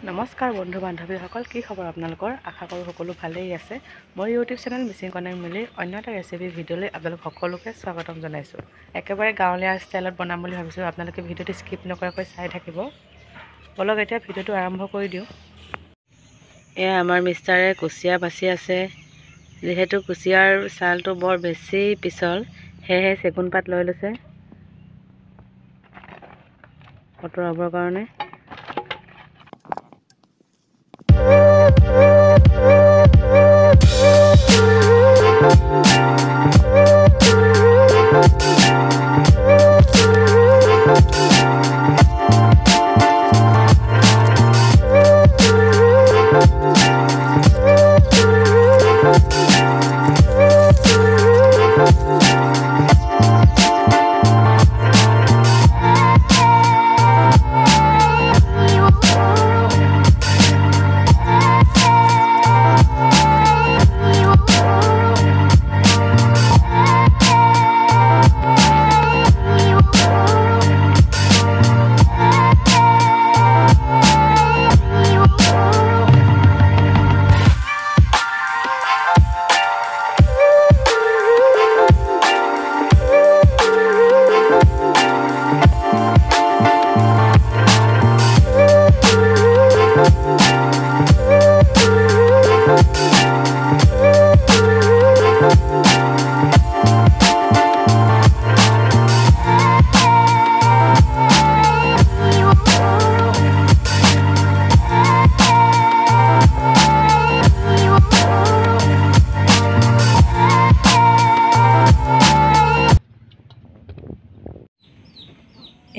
নমস্কাৰ বন্ধু বান্ধৱীসকল, কি খবৰ আপোনালোকৰ? আশা কৰোঁ সকলো ভালেই আছে। মোৰ ইউটিউব চেনেল মিচিং কনেক্ট মিলি অন্য এটা ৰেচিপি ভিডিঅ'লৈ আপোনালোক সকলোকে স্বাগতম জনাইছোঁ। একেবাৰে গাঁৱলীয়া ষ্টাইলত বনাম বুলি ভাবিছোঁ। আপোনালোকে ভিডিঅ'টো স্কিপ নকৰাকৈ চাই থাকিব। বলক এতিয়া ভিডিঅ'টো আৰম্ভ কৰি দিওঁ। এয়া আমাৰ মিষ্টাৰে কুচিয়া বাচি আছে। যিহেতু কুচিয়াৰ ছালটো বৰ বেছি পিছল, সেয়েহে চেগুন পাত লৈ লৈছে আঁতৰাবৰ কাৰণে।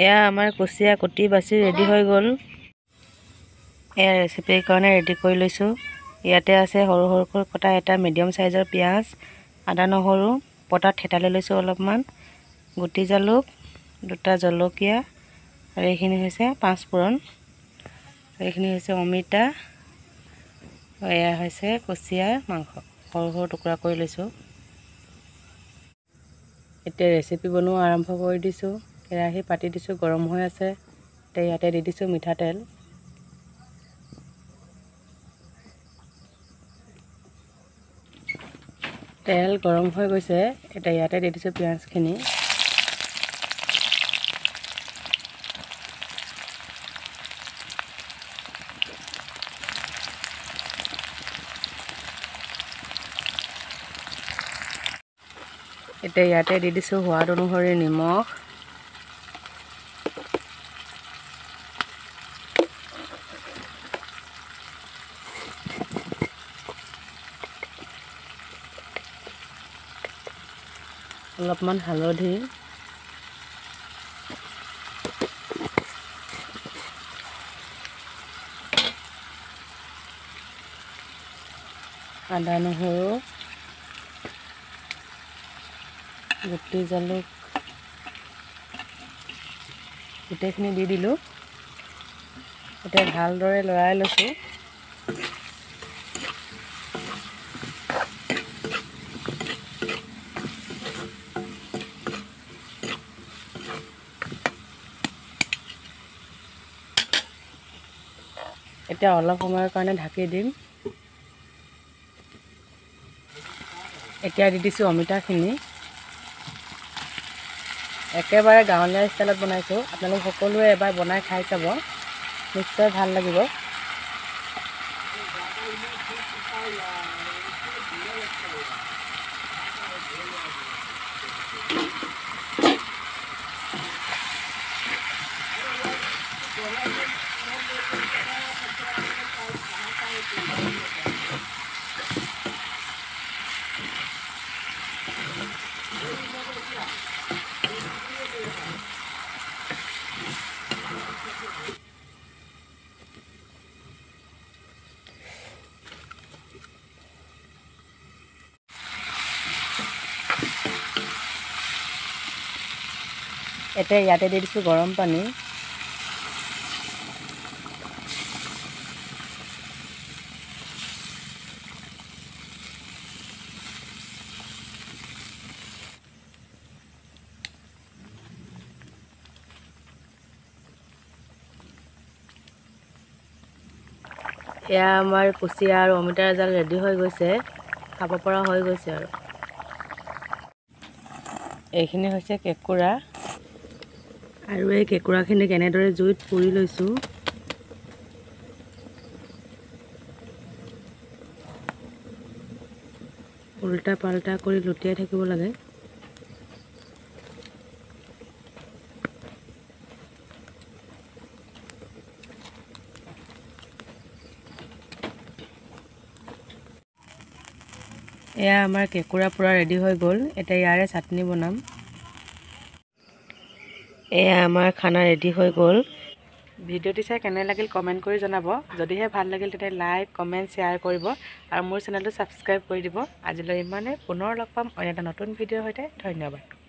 এয়া আমাৰ কুচিয়া কুটি বাচি ৰেডি হৈ গ'ল। এয়া ৰেচিপিৰ কাৰণে ৰেডি কৰি লৈছোঁ। ইয়াতে আছে সৰু সৰুকৈ কটা এটা মিডিয়াম চাইজৰ পিঁয়াজ, আদা নহৰু পটাত থেতালি লৈছোঁ অলপমান, গুটি জালুক, দুটা জলকীয়া, আৰু এইখিনি হৈছে পাঁচফোৰণ, এইখিনি হৈছে অমিতা, এয়া হৈছে কুচিয়াৰ মাংস সৰু সৰু টুকুৰা কৰি লৈছোঁ। এতিয়া ৰেচিপি বনোৱা আৰম্ভ কৰি দিছোঁ। কেৰাহী পাতি দিছোঁ, গৰম হৈ আছে। এতিয়া ইয়াতে দি দিছোঁ মিঠাতেল। তেল গৰম হৈ গৈছে। এতিয়া ইয়াতে দি দিছোঁ পিঁয়াজখিনি। এতিয়া ইয়াতে দি দিছোঁ সোৱাদ অনুসৰি নিমখ, অলপমান হালধি, আদা নহৰু, গুটি জালুক গোটেইখিনি দি দিলোঁ। এতিয়া ভালদৰে লৰাই লৈছোঁ। এতিয়া অলপ সময়ৰ কাৰণে ঢাকি দিম। এতিয়া দি দিছোঁ অমিতাখিনি। একেবাৰে গাঁৱলীয়া ষ্টাইলত বনাইছোঁ। আপোনালোক সকলোৱে এবাৰ বনাই খাই চাব, নিশ্চয় ভাল লাগিব। এতিয়া ইয়াতে দি দিছোঁ গৰম পানী। এয়া আমাৰ কুচিয়া আৰু অমিতাৰ জাল ৰেডি হৈ গৈছে, খাব পৰা হৈ গৈছে আৰু। এইখিনি হৈছে কেঁকুৰা আৰু এই কেঁকুৰাখিনি কেনেদৰে জুইত পুৰি লৈছোঁ। উল্টা পাল্টা কৰি লুটিয়াই থাকিব লাগে। এয়া আমাৰ কেঁকুৰা পূৰা ৰেডি হৈ গ'ল। এতিয়া ইয়াৰে চাটনি বনাম। এয়া আমাৰ খানা ৰেডি হৈ গ'ল। ভিডিঅ'টি চাই কেনে লাগিল কমেণ্ট কৰি জনাব। যদিহে ভাল লাগিল তেতিয়া লাইক কমেণ্ট শ্বেয়াৰ কৰিব আৰু মোৰ চেনেলটো ছাবস্ক্ৰাইব কৰি দিব। আজিলৈ ইমানে, পুনৰ লগ পাম অন্য এটা নতুন ভিডিঅ'ৰ সৈতে। ধন্যবাদ।